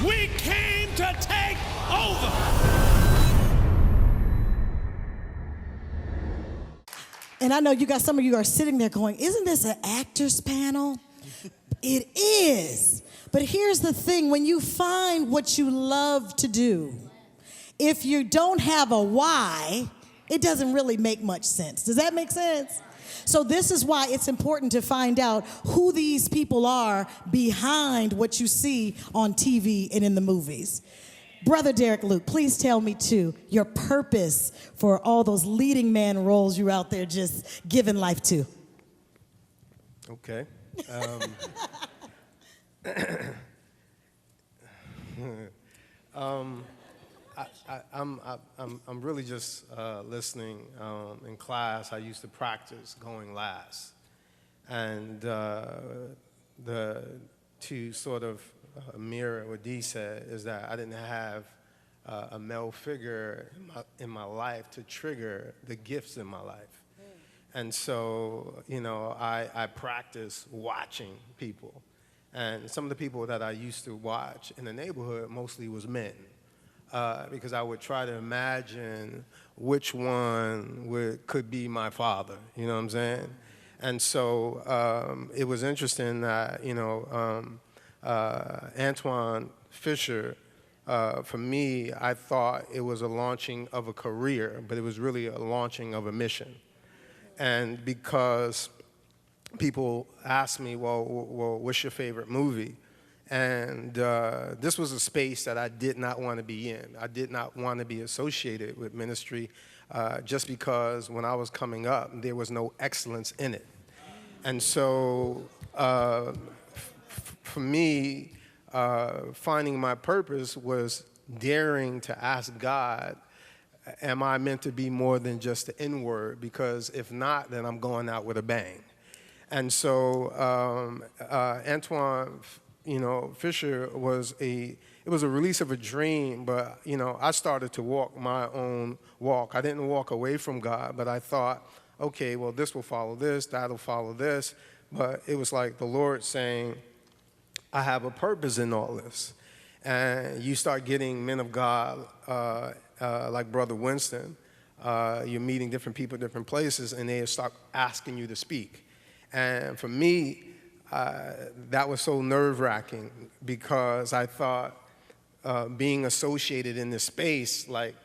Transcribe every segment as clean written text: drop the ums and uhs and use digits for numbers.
We came to take over. And I know you got some of you are sitting there going, isn't this an actors panel? It is. But here's the thing, when you find what you love to do, if you don't have a why, it doesn't really make much sense. Does that make sense? So this is why it's important to find out who these people are behind what you see on TV and in the movies. Brother Derek Luke, please tell me too, your purpose for all those leading man roles you're out there just giving life to. Okay. I'm really just listening in class. I used to practice going last, and to sort of mirror what Dee said is that I didn't have a male figure in my life to trigger the gifts in my life. And so, you know, I practice watching people. And some of the people that I used to watch in the neighborhood mostly was men. Because I would try to imagine which one could be my father, you know what I'm saying? And so it was interesting that, you know, Antwone Fisher, for me, I thought it was a launching of a career, but it was really a launching of a mission. And because people ask me, well, what's your favorite movie? And this was a space that I did not want to be in. I did not want to be associated with ministry just because when I was coming up, there was no excellence in it. And so for me, finding my purpose was daring to ask God, am I meant to be more than just the N-word? Because if not, then I'm going out with a bang. And so Antwone, you know, Fisher it was a release of a dream, but, you know, I started to walk my own walk. I didn't walk away from God, but I thought, okay, well, this will follow this, that'll follow this. But it was like the Lord saying, I have a purpose in all this. And you start getting men of God like Brother Winston. You're meeting different people, different places, and they start asking you to speak. And for me, that was so nerve-wracking because I thought being associated in this space, like,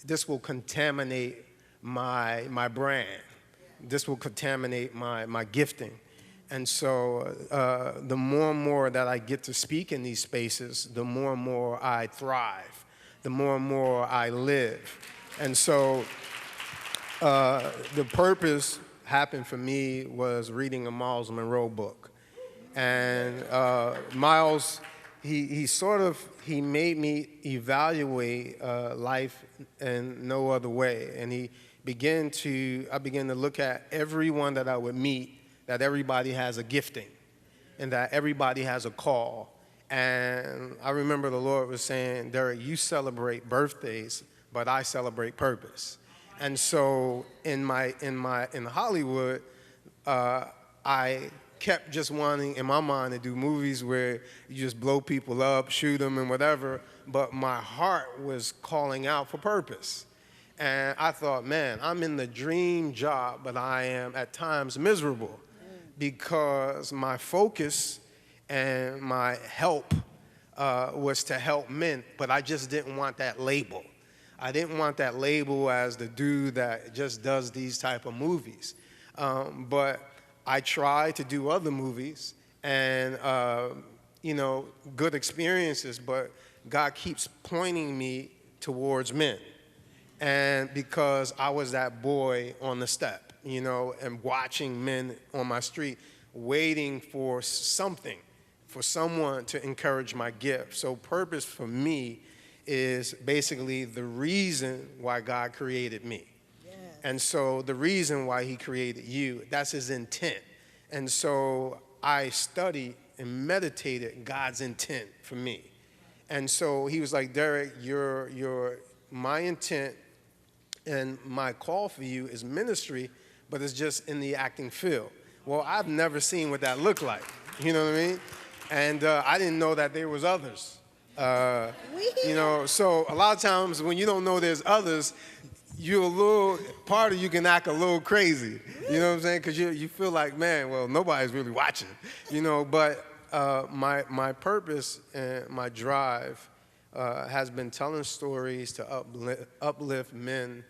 this will contaminate my brand. This will contaminate my gifting. And so the more and more that I get to speak in these spaces, the more and more I thrive, the more and more I live. And so the purpose happened for me was reading a Miles Monroe book. And Miles, he made me evaluate life in no other way. And I began to look at everyone that I would meet, that everybody has a gifting and that everybody has a call. And I remember the Lord was saying, Derek, you celebrate birthdays, but I celebrate purpose. And so in Hollywood, I kept just wanting in my mind to do movies where you just blow people up, shoot them and whatever, but my heart was calling out for purpose. And I thought, man, I'm in the dream job, but I am at times miserable because my focus and my help was to help men, but I just didn't want that label. I didn't want that label as the dude that just does these type of movies. But I tried to do other movies and, you know, good experiences, but God keeps pointing me towards men. And because I was that boy on the step, you know, and watching men on my street, waiting for something, for someone to encourage my gift. So purpose for me is basically the reason why God created me. Yeah. And so the reason why he created you, that's his intent. And so I studied and meditated God's intent for me. And so he was like, Derek, my intent and my call for you is ministry, but it's just in the acting field. Well, I've never seen what that looked like. You know what I mean? And I didn't know that there was others. You know, so a lot of times when you don't know there's others, part of you can act a little crazy. You know what I'm saying? Because you feel like, man, well, nobody's really watching. You know, but my purpose and my drive has been telling stories to uplift men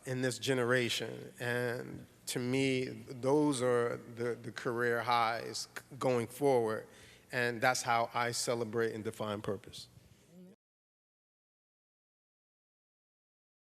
in this generation. And to me, those are the career highs going forward. And that's how I celebrate and define purpose.